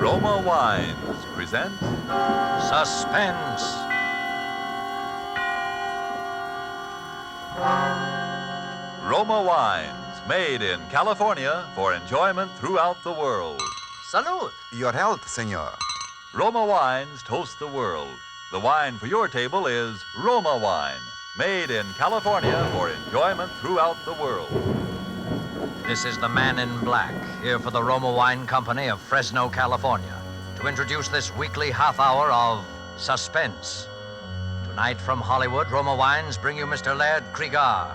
Roma Wines present Suspense. Roma Wines, made in California for enjoyment throughout the world. Salud. Your health, senor. Roma Wines toast the world. The wine for your table is Roma Wine, made in California for enjoyment throughout the world. This is the Man in Black, here for the Roma Wine Company of Fresno, California, to introduce this weekly half hour of Suspense. Tonight from Hollywood, Roma Wines bring you Mr. Laird Krieger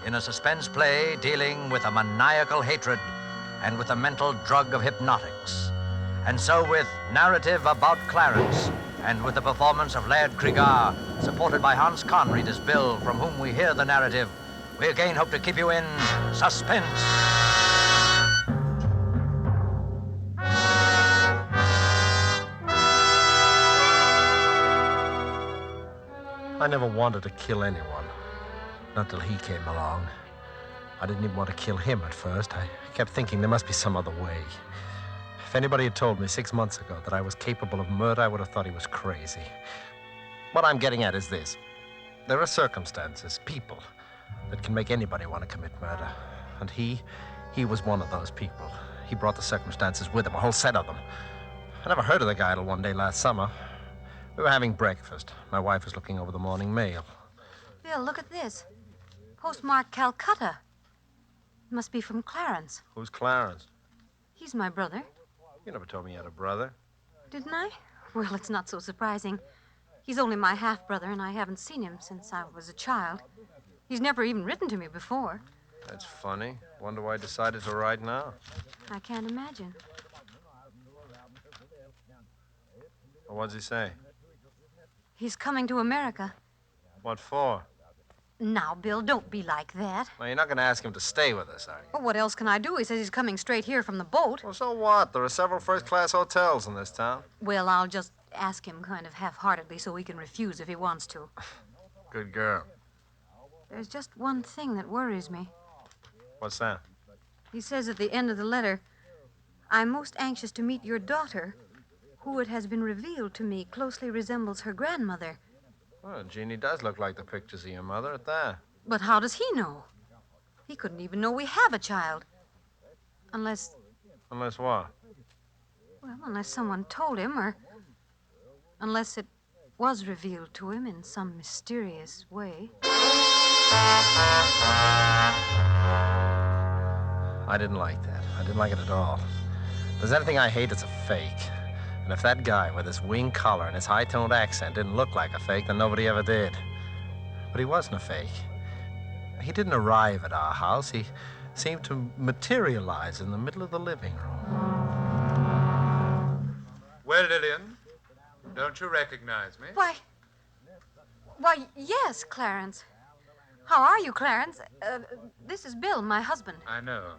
in a suspense play dealing with a maniacal hatred and with the mental drug of hypnotics. And so with narrative about Clarence and with the performance of Laird Krieger, supported by Hans Conried as Bill, from whom we hear the narrative, we again hope to keep you in suspense. I never wanted to kill anyone. Not till he came along. I didn't even want to kill him at first. I kept thinking there must be some other way. If anybody had told me 6 months ago that I was capable of murder, I would have thought he was crazy. What I'm getting at is this. There are circumstances, people, that can make anybody want to commit murder. And he was one of those people. He brought the circumstances with him, a whole set of them. I never heard of the guy till one day last summer. We were having breakfast. My wife was looking over the morning mail. Bill, look at this. Postmarked Calcutta. It must be from Clarence. Who's Clarence? He's my brother. You never told me you had a brother. Didn't I? Well, it's not so surprising. He's only my half-brother, and I haven't seen him since I was a child. He's never even written to me before. That's funny. Wonder why I decided to write now. I can't imagine. Well, what's he say? He's coming to America. What for? Now, Bill, don't be like that. Well, you're not going to ask him to stay with us, are you? Well, what else can I do? He says he's coming straight here from the boat. Well, so what? There are several first-class hotels in this town. Well, I'll just ask him kind of half-heartedly so he can refuse if he wants to. Good girl. There's just one thing that worries me. What's that? He says at the end of the letter, I'm most anxious to meet your daughter, who it has been revealed to me closely resembles her grandmother. Well, Jeannie does look like the pictures of your mother at that. But how does he know? He couldn't even know we have a child. Unless, Unless what? well, unless someone told him, or unless it was revealed to him in some mysterious way. I didn't like that. I didn't like it at all. If there's anything I hate, it's a fake. And if that guy with his wing collar and his high-toned accent didn't look like a fake, then nobody ever did. But he wasn't a fake. He didn't arrive at our house. He seemed to materialize in the middle of the living room. Well, Lillian, don't you recognize me? Why, yes, Clarence. How are you, Clarence? This is Bill, my husband. I know.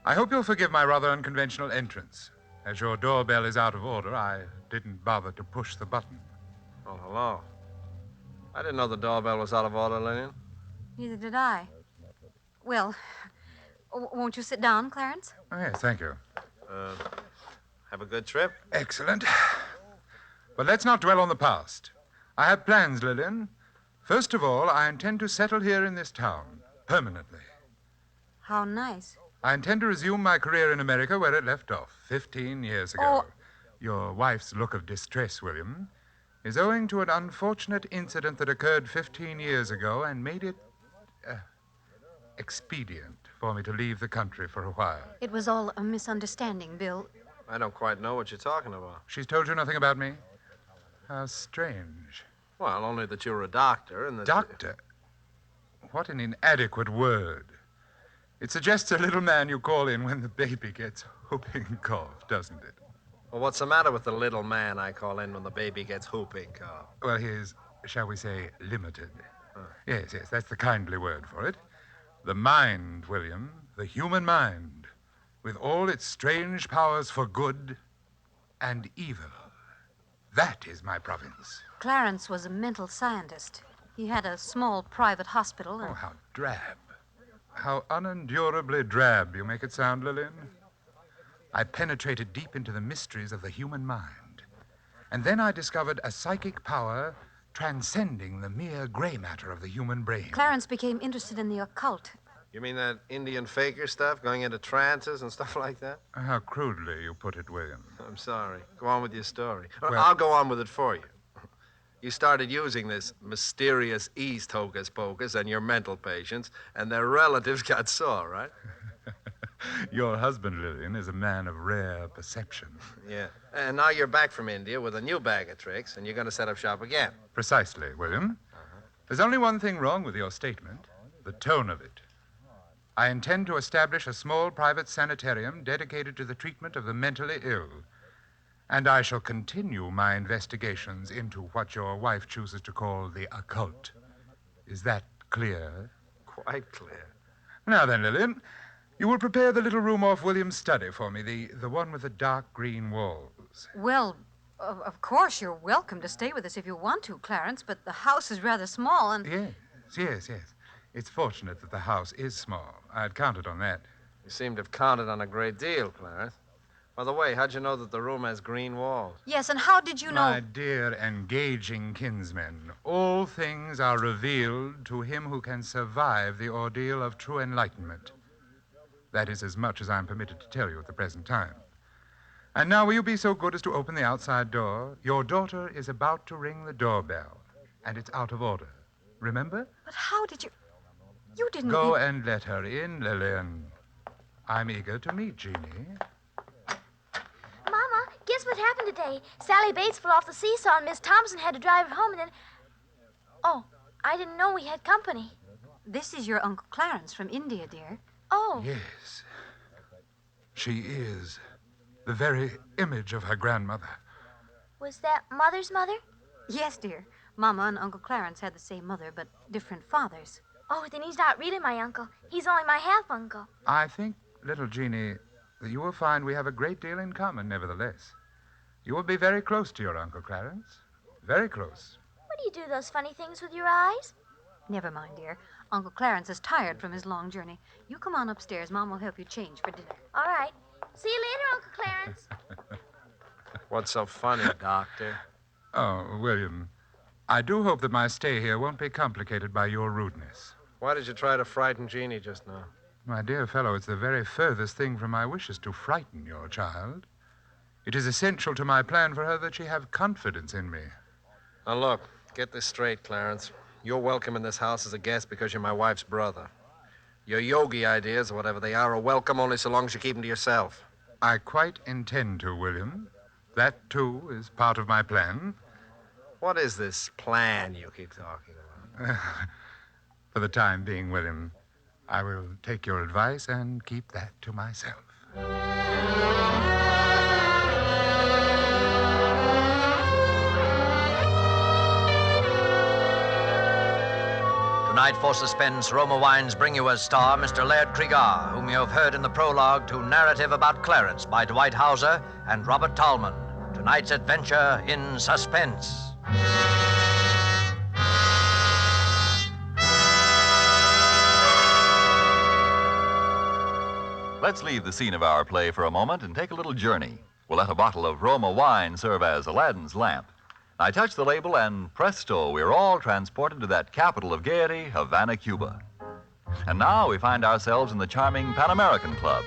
I hope you'll forgive my rather unconventional entrance. As your doorbell is out of order, I didn't bother to push the button. Oh, hello. I didn't know the doorbell was out of order, Lillian. Neither did I. Well, won't you sit down, Clarence? Oh, yes, thank you. Have a good trip? Excellent. But let's not dwell on the past. I have plans, Lillian. First of all, I intend to settle here in this town, permanently. How nice. I intend to resume my career in America where it left off 15 years ago. Oh. Your wife's look of distress, William, is owing to an unfortunate incident that occurred 15 years ago and made it expedient for me to leave the country for a while. It was all a misunderstanding, Bill. I don't quite know what you're talking about. She's told you nothing about me? How strange. Well, only that you're a doctor and that... Doctor? What an inadequate word. It suggests a little man you call in when the baby gets whooping cough, doesn't it? Well, what's the matter with the little man I call in when the baby gets whooping cough? Well, he is, shall we say, limited. Yes, that's the kindly word for it. The mind, William, the human mind, with all its strange powers for good and evil. That is my province. Clarence was a mental scientist. He had a small private hospital and... Oh, how drab. How unendurably drab you make it sound, Lillian. I penetrated deep into the mysteries of the human mind. And then I discovered a psychic power transcending the mere gray matter of the human brain. Clarence became interested in the occult. You mean that Indian faker stuff, going into trances and stuff like that? How crudely you put it, William. I'm sorry. Go on with your story. Or Well- I'll go on with it for you. You started using this mysterious East hocus pocus on your mental patients, and their relatives got sore, right? Your husband, Lillian, is a man of rare perception. Yeah. And now you're back from India with a new bag of tricks, and you're going to set up shop again. Precisely, William. There's only one thing wrong with your statement, the tone of it. I intend to establish a small private sanitarium dedicated to the treatment of the mentally ill. And I shall continue my investigations into what your wife chooses to call the occult. Is that clear? Quite clear. Now then, Lillian, you will prepare the little room off William's study for me, the one with the dark green walls. Well, of course, you're welcome to stay with us if you want to, Clarence, but the house is rather small and... Yes. It's fortunate that the house is small. I'd counted on that. You seem to have counted on a great deal, Clarence. By the way, how'd you know that the room has green walls? Yes, and how did you know... My dear engaging kinsman, all things are revealed to him who can survive the ordeal of true enlightenment. That is as much as I'm permitted to tell you at the present time. And now will you be so good as to open the outside door? Your daughter is about to ring the doorbell, and it's out of order. Remember? But how did you... You didn't... Go and let her in, Lillian. I'm eager to meet Jeannie. Mama, guess what happened today? Sally Bates fell off the seesaw and Miss Thompson had to drive her home and then... Oh, I didn't know we had company. This is your Uncle Clarence from India, dear. Oh. Yes. She is the very image of her grandmother. Was that Mother's mother? Yes, dear. Mama and Uncle Clarence had the same mother, but different fathers. Oh, then he's not really my uncle. He's only my half-uncle. I think, little Jeannie, that you will find we have a great deal in common, nevertheless. You will be very close to your Uncle Clarence. Very close. What do you do those funny things with your eyes? Never mind, dear. Uncle Clarence is tired from his long journey. You come on upstairs. Mom will help you change for dinner. All right. See you later, Uncle Clarence. What's so funny, Doctor? Oh, William, I do hope that my stay here won't be complicated by your rudeness. Why did you try to frighten Jeannie just now? My dear fellow, it's the very furthest thing from my wishes to frighten your child. It is essential to my plan for her that she have confidence in me. Now, look, get this straight, Clarence. You're welcome in this house as a guest because you're my wife's brother. Your yogi ideas, or whatever they are welcome only so long as you keep them to yourself. I quite intend to, William. That, too, is part of my plan. What is this plan you keep talking about? For the time being, William, I will take your advice and keep that to myself. Tonight for Suspense, Roma Wines bring you as star Mr. Laird Cregar, whom you have heard in the prologue to Narrative About Clarence by Dwight Hauser and Robert Tallman. Tonight's adventure in Suspense. Let's leave the scene of our play for a moment and take a little journey. We'll let a bottle of Roma wine serve as Aladdin's lamp. I touch the label and presto, we're all transported to that capital of gaiety, Havana, Cuba. And now we find ourselves in the charming Pan American Club.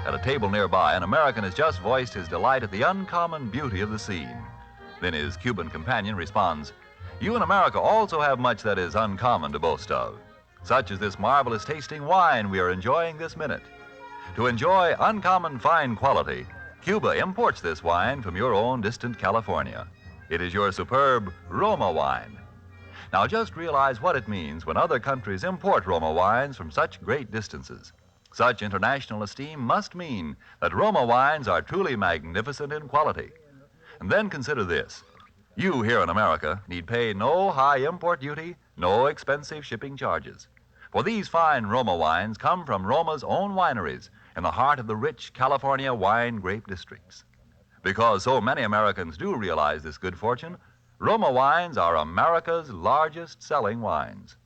At a table nearby, an American has just voiced his delight at the uncommon beauty of the scene. Then his Cuban companion responds, "You in America also have much that is uncommon to boast of, such as this marvelous tasting wine we are enjoying this minute. To enjoy uncommon fine quality, Cuba imports this wine from your own distant California. It is your superb Roma wine. Now just realize what it means when other countries import Roma wines from such great distances. Such international esteem must mean that Roma wines are truly magnificent in quality. And then consider this. You here in America need pay no high import duty, no expensive shipping charges. For these fine Roma wines come from Roma's own wineries in the heart of the rich California wine grape districts. Because so many Americans do realize this good fortune, Roma wines are America's largest selling wines.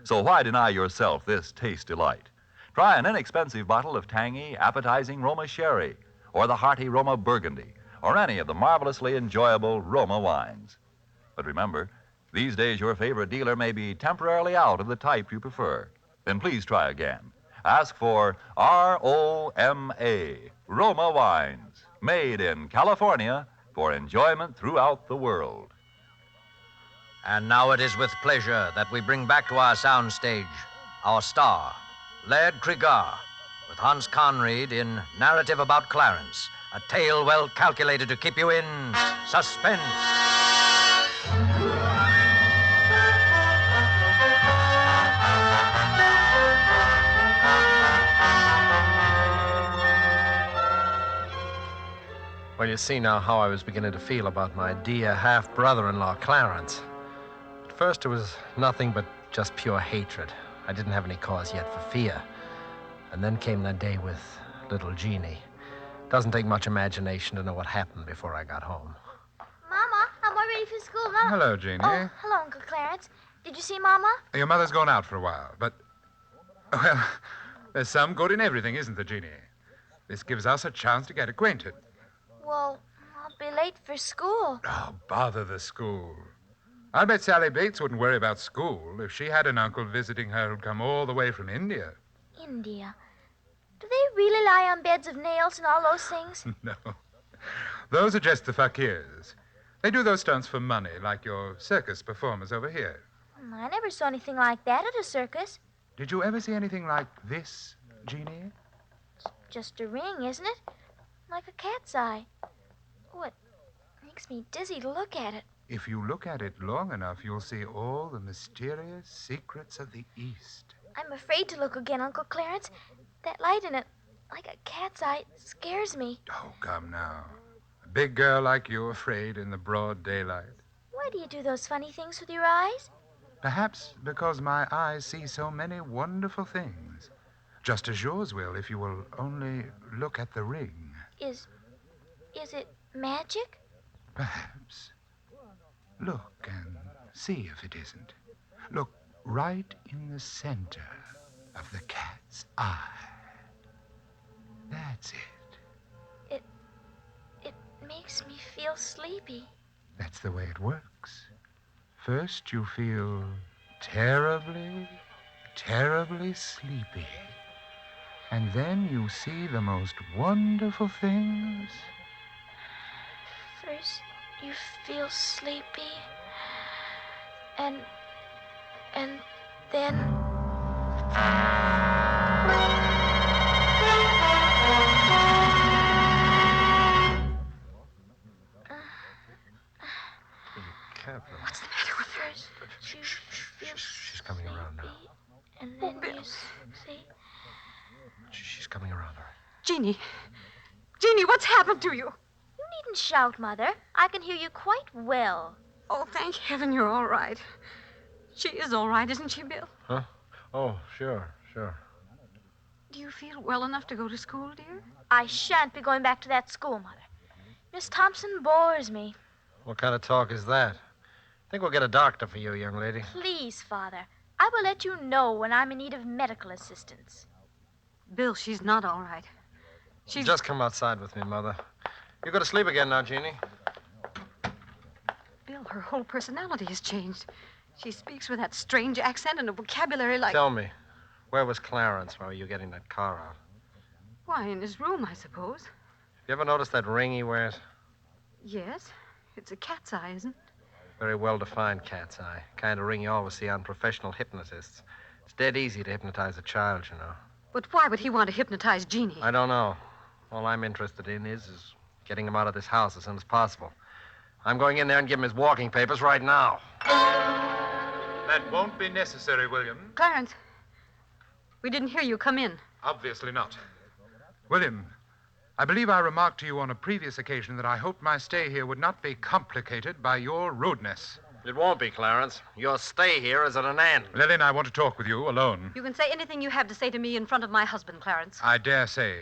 So why deny yourself this taste delight? Try an inexpensive bottle of tangy, appetizing Roma sherry, or the hearty Roma Burgundy, or any of the marvelously enjoyable Roma wines. But remember, these days your favorite dealer may be temporarily out of the type you prefer. Then please try again. Ask for R-O-M-A, Roma Wines, made in California for enjoyment throughout the world. And now it is with pleasure that we bring back to our soundstage our star, Laird Cregar, with Hans Conried in Narrative About Clarence, a tale well calculated to keep you in suspense. Well, you see now how I was beginning to feel about my dear half-brother-in-law, Clarence. At first, it was nothing but just pure hatred. I didn't have any cause yet for fear. And then came that day with little Jeannie. Doesn't take much imagination to know what happened before I got home. Mama, I'm all ready for school. Mama. Hello, Jeannie. Oh, hello, Uncle Clarence. Did you see Mama? Your mother's gone out for a while, but... Well, there's some good in everything, isn't there, Jeannie? This gives us a chance to get acquainted. Well, I'll be late for school. Oh, bother the school. I'll bet Sally Bates wouldn't worry about school if she had an uncle visiting her who'd come all the way from India. India. Do they really lie on beds of nails and all those things? No. Those are just the fakirs. They do those stunts for money, like your circus performers over here. I never saw anything like that at a circus. Did you ever see anything like this, Jeannie? Just a ring, isn't it? Like a cat's eye. Oh, it makes me dizzy to look at it. If you look at it long enough, you'll see all the mysterious secrets of the East. I'm afraid to look again, Uncle Clarence. That light in it, like a cat's eye, scares me. Oh, come now. A big girl like you afraid in the broad daylight. Why do you do those funny things with your eyes? Perhaps because my eyes see so many wonderful things. Just as yours will if you will only look at the ring. Is it magic? Perhaps. Look and see if it isn't. Look right in the center of the cat's eye. That's it. It makes me feel sleepy. That's the way it works. First you feel terribly, terribly sleepy. And then you see the most wonderful things. First, you feel sleepy. And then... What's the matter with her? First, you feel She's coming around now. and then Bill. you see... She's coming around, all right. Jeannie, what's happened to you? You needn't shout, Mother. I can hear you quite well. Oh, thank heaven you're all right. She is all right, isn't she, Bill? Huh? Oh, sure. Do you feel well enough to go to school, dear? I shan't be going back to that school, Mother. Miss Thompson bores me. What kind of talk is that? I think we'll get a doctor for you, young lady. Please, Father. I will let you know when I'm in need of medical assistance. Bill, she's not all right. She's... Just come outside with me, Mother. You go to sleep again now, Jeannie. Bill, her whole personality has changed. She speaks with that strange accent and a vocabulary like... Tell me, where was Clarence while you were getting that car out? Why, in his room, I suppose. You ever notice that ring he wears? Yes. It's a cat's eye, isn't it? Very well-defined cat's eye. Kind of ring you always see on professional hypnotists. It's dead easy to hypnotize a child, you know. But why would he want to hypnotize Jeannie? I don't know. All I'm interested in is getting him out of this house as soon as possible. I'm going in there and give him his walking papers right now. That won't be necessary, William. Clarence, we didn't hear you come in. Obviously not. William, I believe I remarked to you on a previous occasion that I hoped my stay here would not be complicated by your rudeness. It won't be, Clarence. Your stay here is at an end. Lillian, I want to talk with you alone. You can say anything you have to say to me in front of my husband, Clarence. I dare say.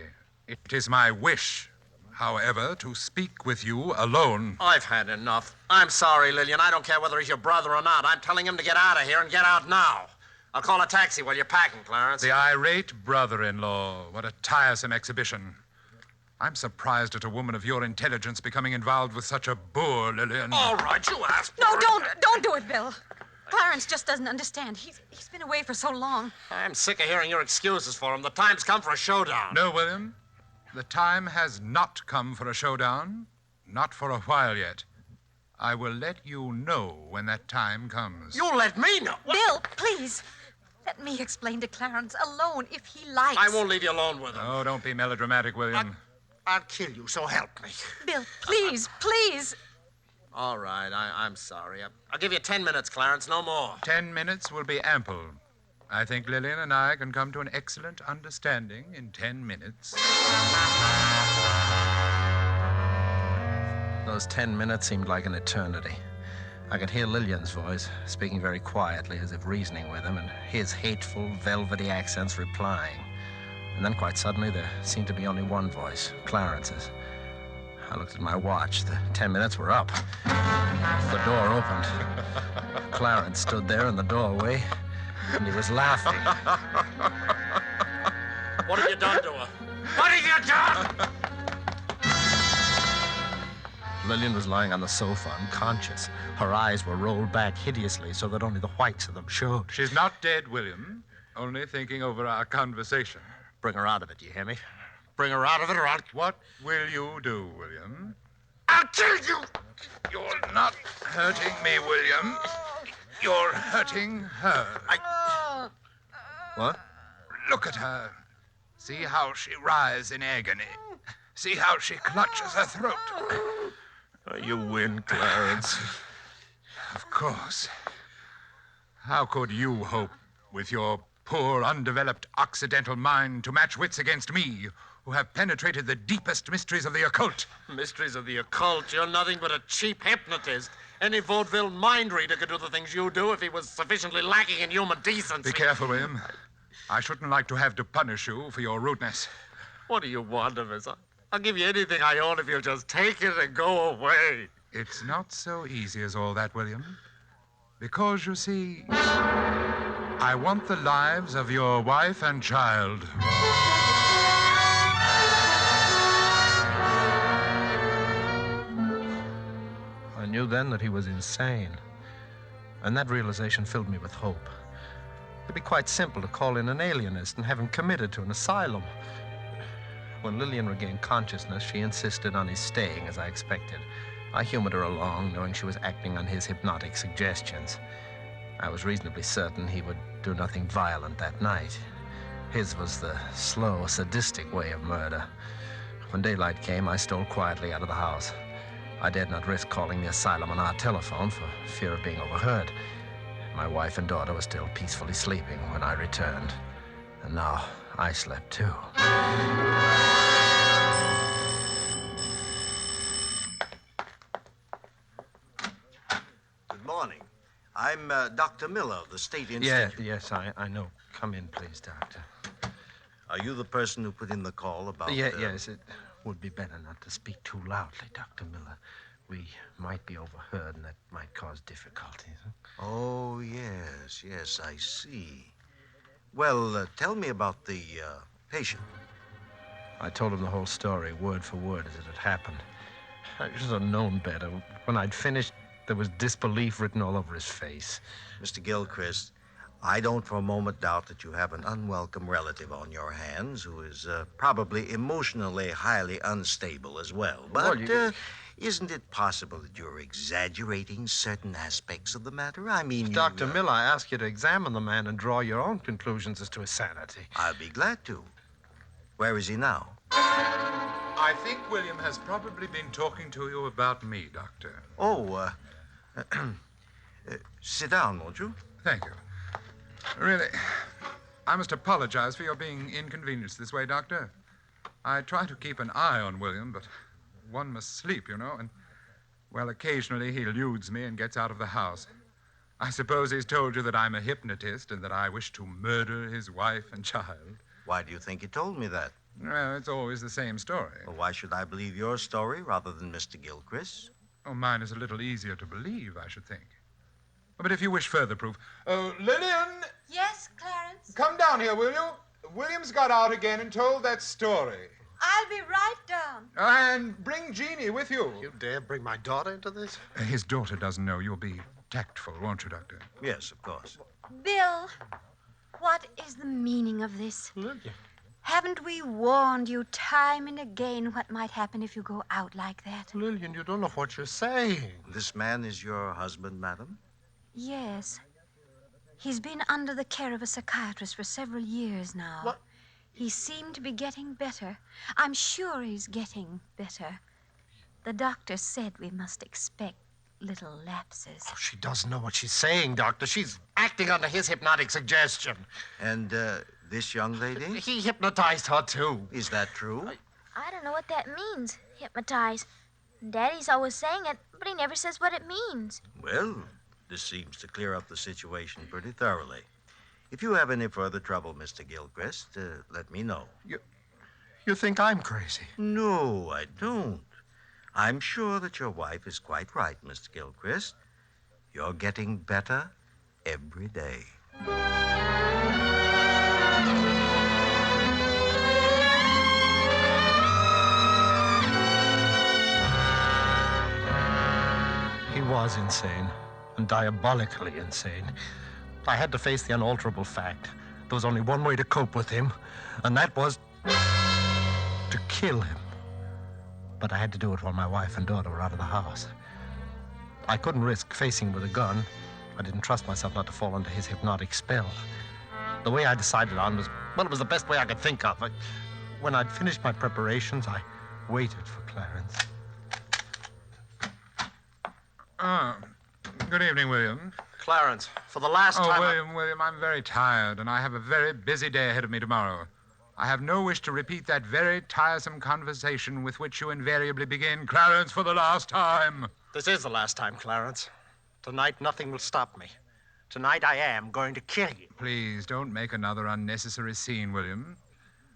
It is my wish, however, to speak with you alone. I've had enough. I'm sorry, Lillian. I don't care whether he's your brother or not. I'm telling him to get out of here and get out now. I'll call a taxi while you're packing, Clarence. The irate brother-in-law. What a tiresome exhibition. I'm surprised at a woman of your intelligence becoming involved with such a boor, Lillian. All right, you asked for No, it. don't do it, Bill. Clarence just doesn't understand. He's been away for so long. I'm sick of hearing your excuses for him. The time's come for a showdown. No, William. The time has not come for a showdown. Not for a while yet. I will let you know when that time comes. You let me know. Bill, please. Let me explain to Clarence alone if he likes. I won't leave you alone with him. Oh, don't be melodramatic, William. I'll kill you, so help me. Bill, please, please. All right, I'm sorry. I'll give you 10 minutes, Clarence, no more. 10 minutes will be ample. I think Lillian and I can come to an excellent understanding in 10 minutes. Those 10 minutes seemed like an eternity. I could hear Lillian's voice, speaking very quietly as if reasoning with him, and his hateful, velvety accents replying. And then quite suddenly there seemed to be only one voice, Clarence's. I looked at my watch. The 10 minutes were up. The door opened. Clarence stood there in the doorway, and he was laughing. What have you done to her? What have you done? Lillian was lying on the sofa, unconscious. Her eyes were rolled back hideously so that only the whites of them showed. She's not dead, William. Only thinking over our conversation. Bring her out of it, you hear me? Bring her out of it or I'll... What will you do, William? I'll kill you! You're not hurting me, William. You're hurting her. What? Look at her. See how she writhes in agony. See how she clutches her throat. You win, Clarence. Of course. How could you hope, with your poor, undeveloped Occidental mind, to match wits against me, who have penetrated the deepest mysteries of the occult? Mysteries of the occult. You're nothing but a cheap hypnotist. Any vaudeville mind reader could do the things you do if he was sufficiently lacking in human decency. Be careful, William. I shouldn't like to have to punish you for your rudeness. What do you want of us? I'll give you anything I own if you'll just take it and go away. It's not so easy as all that, William. Because, you see, I want the lives of your wife and child. I knew then that he was insane. And that realization filled me with hope. It'd be quite simple to call in an alienist and have him committed to an asylum. When Lillian regained consciousness, she insisted on his staying, as I expected. I humored her along, knowing she was acting on his hypnotic suggestions. I was reasonably certain he would do nothing violent that night. His was the slow, sadistic way of murder. When daylight came, I stole quietly out of the house. I dared not risk calling the asylum on our telephone for fear of being overheard. My wife and daughter were still peacefully sleeping when I returned. And now I slept too. Good morning. I'm Dr. Miller of the State Institute. Yes, I know. Come in, please, Doctor. Are you the person who put in the call about... Yes, it would be better not to speak too loudly, Dr. Miller. We might be overheard, and that might cause difficulties. Oh, yes, I see. Well, tell me about the patient. I told him the whole story, word for word, as it had happened. I should have known better. When I'd finished, there was disbelief written all over his face. Mr. Gilchrist, I don't for a moment doubt that you have an unwelcome relative on your hands who is probably emotionally highly unstable as well. But isn't it possible that you're exaggerating certain aspects of the matter? I mean, Dr. Miller, I ask you to examine the man and draw your own conclusions as to his sanity. I'll be glad to. Where is he now? I think William has probably been talking to you about me, Doctor. Oh, sit down, won't you? Thank you. Really, I must apologize for your being inconvenienced this way, Doctor. I try to keep an eye on William, but one must sleep, you know, and, well, occasionally he eludes me and gets out of the house. I suppose he's told you that I'm a hypnotist and that I wish to murder his wife and child. Why do you think he told me that? Well, it's always the same story. Well, why should I believe your story rather than Mr. Gilchrist's? Oh, mine is a little easier to believe, I should think. But if you wish further proof... Oh, Lillian! Yes, Clarence? Come down here, will you? William's got out again and told that story. I'll be right down. And bring Jeannie with you. You dare bring my daughter into this? His daughter doesn't know. You'll be tactful, won't you, Doctor? Yes, of course. Bill, what is the meaning of this? Lillian. Haven't we warned you time and again what might happen if you go out like that? Lillian, you don't know what you're saying. This man is your husband, madam? Yes. He's been under the care of a psychiatrist for several years now. What? He seemed to be getting better. I'm sure he's getting better. The doctor said we must expect little lapses. Oh, she doesn't know what she's saying, Doctor. She's acting under his hypnotic suggestion. And this young lady? He hypnotized her, too. Is that true? I don't know what that means, hypnotize. Daddy's always saying it, but he never says what it means. Well, this seems to clear up the situation pretty thoroughly. If you have any further trouble, Mr. Gilchrist, let me know. You think I'm crazy? No, I don't. I'm sure that your wife is quite right, Mr. Gilchrist. You're getting better every day. He was insane, and diabolically insane. I had to face the unalterable fact. There was only one way to cope with him, and that was to kill him. But I had to do it while my wife and daughter were out of the house. I couldn't risk facing him with a gun. I didn't trust myself not to fall under his hypnotic spell. The way I decided on was, well, it was the best way I could think of. When I'd finished my preparations, I waited for Clarence. Good evening, William. Clarence, for the last time... William, I'm very tired, and I have a very busy day ahead of me tomorrow. I have no wish to repeat that very tiresome conversation with which you invariably begin, Clarence, for the last time. This is the last time, Clarence. Tonight, nothing will stop me. Tonight, I am going to kill you. Please don't make another unnecessary scene, William.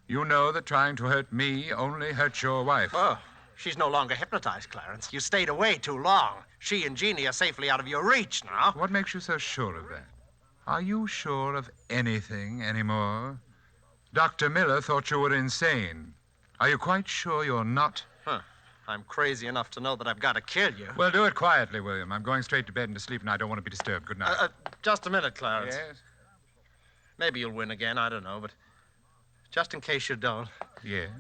You know that trying to hurt me only hurts your wife. Oh, she's no longer hypnotized, Clarence. You stayed away too long. She and Jeannie are safely out of your reach now. What makes you so sure of that? Are you sure of anything anymore? Dr. Miller thought you were insane. Are you quite sure you're not? I'm crazy enough to know that I've got to kill you. Well, do it quietly, William. I'm going straight to bed and to sleep, and I don't want to be disturbed. Good night. Just a minute, Clarence. Yes? Maybe you'll win again, I don't know, but just in case you don't, Yes?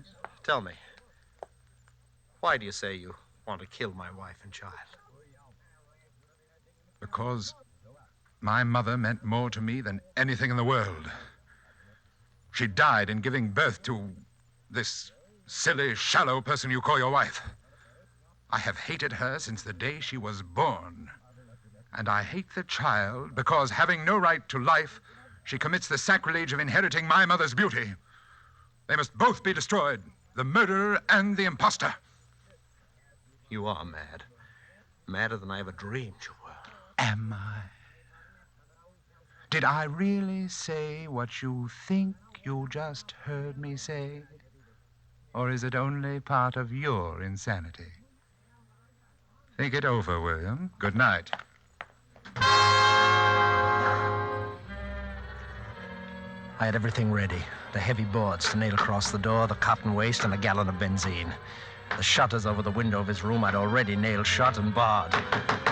tell me, why do you say you want to kill my wife and child? Because my mother meant more to me than anything in the world. She died in giving birth to this silly, shallow person you call your wife. I have hated her since the day she was born. And I hate the child because, having no right to life, she commits the sacrilege of inheriting my mother's beauty. They must both be destroyed, the murderer and the imposter. You are mad. Madder than I ever dreamed you were. Am I? Did I really say what you think you just heard me say? Or is it only part of your insanity? Think it over, William. Good night. I had everything ready. The heavy boards to nail across the door, the cotton waste, and a gallon of benzene. The shutters over the window of his room I'd already nailed shut and barred.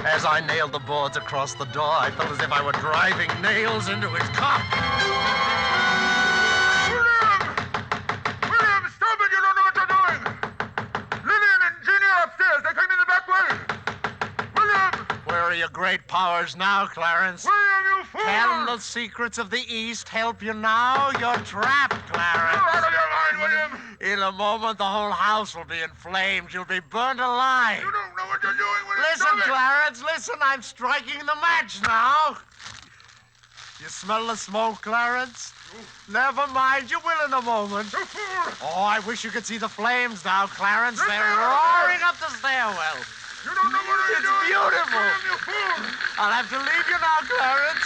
As I nailed the boards across the door, I felt as if I were driving nails into his cock. William, stop it! You don't know what you're doing! Lillian and Jeannie are upstairs. They came in the back way. William! Where are your great powers now, Clarence? William, you fool! Can the secrets of the East help you now? You're trapped, Clarence. You're out of your mind, William! In a moment, the whole house will be in flames. You'll be burned alive. You don't know what you're doing, William! Listen, Stop it! Clarence, listen. I'm striking the match now. You smell the smoke, Clarence? Never mind. You will in a moment. You fool! Oh, I wish you could see the flames now, Clarence. They're roaring up the stairwell. You don't know what It's you're doing! beautiful. William, you fool! I'll have to leave you now, Clarence.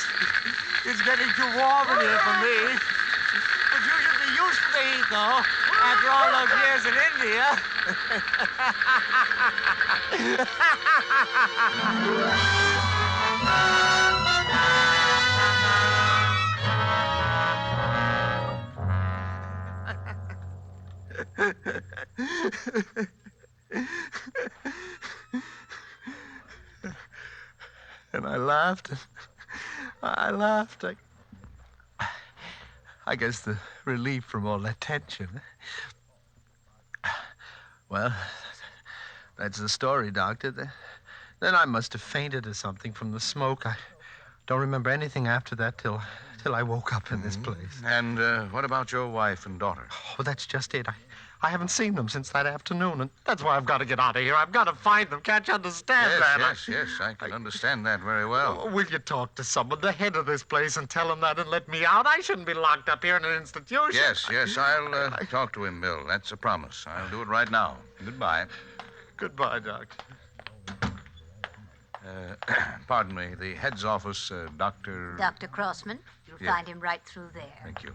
It's getting too warm in here for me. But you should be used to the heat, though, after all those years in India. And I laughed. I laughed. I guess the relief from all that tension. Well, that's the story, Doctor. Then I must have fainted or something from the smoke. I don't remember anything after that till I woke up in this place. And what about your wife and daughter? Oh, that's just it. I haven't seen them since that afternoon, and that's why I've got to get out of here. I've got to find them. Can't you understand that? Yes, I can understand that very well. Oh, will you talk to someone, the head of this place, and tell him that and let me out? I shouldn't be locked up here in an institution. Yes, I'll talk to him, Bill. That's a promise. I'll do it right now. Goodbye. Goodbye, Doctor. Pardon me, the head's office, Dr. Dr. Crossman. You'll find him right through there. Thank you.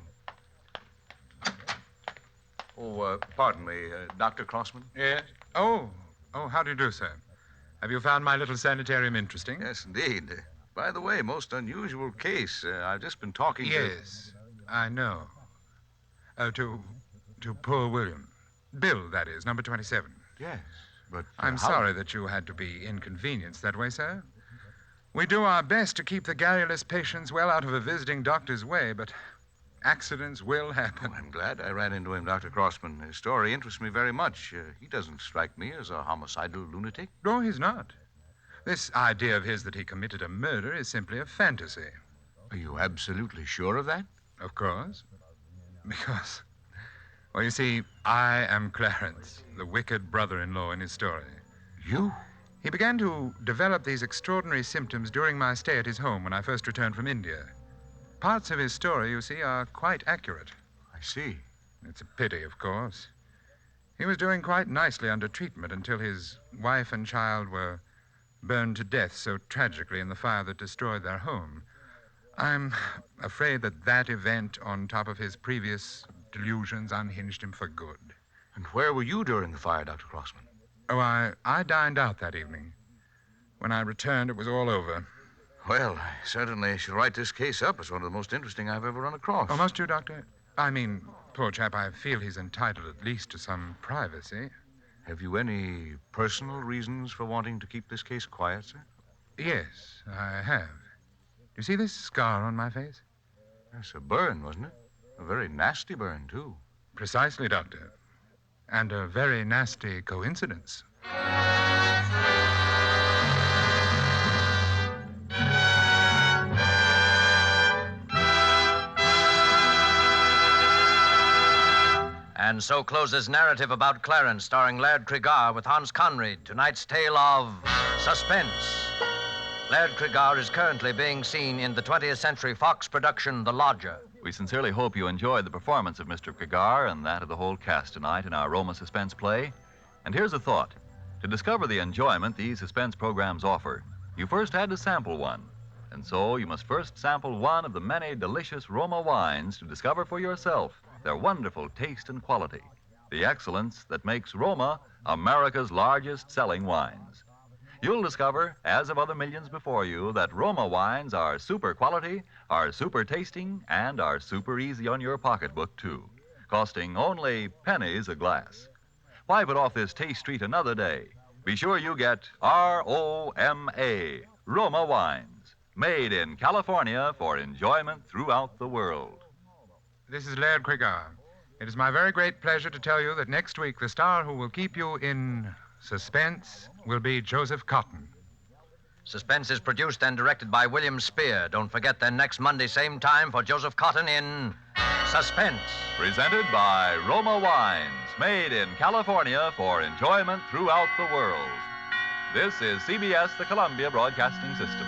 Oh, pardon me, Dr. Crossman? Yes? Oh, how do you do, sir? Have you found my little sanitarium interesting? Yes, indeed. By the way, most unusual case. I've just been talking to... Yes, I know. To poor William. Bill, that is, number 27. Yes, but... I'm sorry that you had to be inconvenienced that way, sir. We do our best to keep the garrulous patients well out of a visiting doctor's way, but accidents will happen. Oh, I'm glad I ran into him, Dr. Crossman. His story interests me very much. He doesn't strike me as a homicidal lunatic. No, he's not. This idea of his that he committed a murder is simply a fantasy. Are you absolutely sure of that? Of course. Because, well, you see, I am Clarence, the wicked brother-in-law in his story. You? He began to develop these extraordinary symptoms during my stay at his home when I first returned from India. Parts of his story, you see, are quite accurate. I see. It's a pity, of course. He was doing quite nicely under treatment until his wife and child were burned to death so tragically in the fire that destroyed their home. I'm afraid that event, on top of his previous delusions, unhinged him for good. And where were you during the fire, Dr. Crossman? Oh, I dined out that evening. When I returned, it was all over. Well, I certainly shall write this case up as one of the most interesting I've ever run across. Oh, must you, Doctor? I mean, poor chap, I feel he's entitled at least to some privacy. Have you any personal reasons for wanting to keep this case quiet, sir? Yes, I have. Do you see this scar on my face? That's a burn, wasn't it? A very nasty burn, too. Precisely, Doctor. And a very nasty coincidence. And so closes narrative about Clarence, starring Laird Cregar with Hans Conried, tonight's tale of Suspense. Laird Cregar is currently being seen in the 20th Century Fox production, The Lodger. We sincerely hope you enjoyed the performance of Mr. Cregar and that of the whole cast tonight in our Roma suspense play. And here's a thought. To discover the enjoyment these suspense programs offer, you first had to sample one. And so you must first sample one of the many delicious Roma wines to discover for yourself their wonderful taste and quality, the excellence that makes Roma America's largest selling wines. You'll discover, as of other millions before you, that Roma wines are super quality, are super tasting, and are super easy on your pocketbook, too, costing only pennies a glass. Why put off this taste treat another day? Be sure you get R-O-M-A, Roma wines, made in California for enjoyment throughout the world. This is Laird Cregar. It is my very great pleasure to tell you that next week the star who will keep you in suspense will be Joseph Cotton. Suspense is produced and directed by William Spear. Don't forget then next Monday, same time, for Joseph Cotton in Suspense. Presented by Roma Wines, made in California for enjoyment throughout the world. This is CBS, the Columbia Broadcasting System.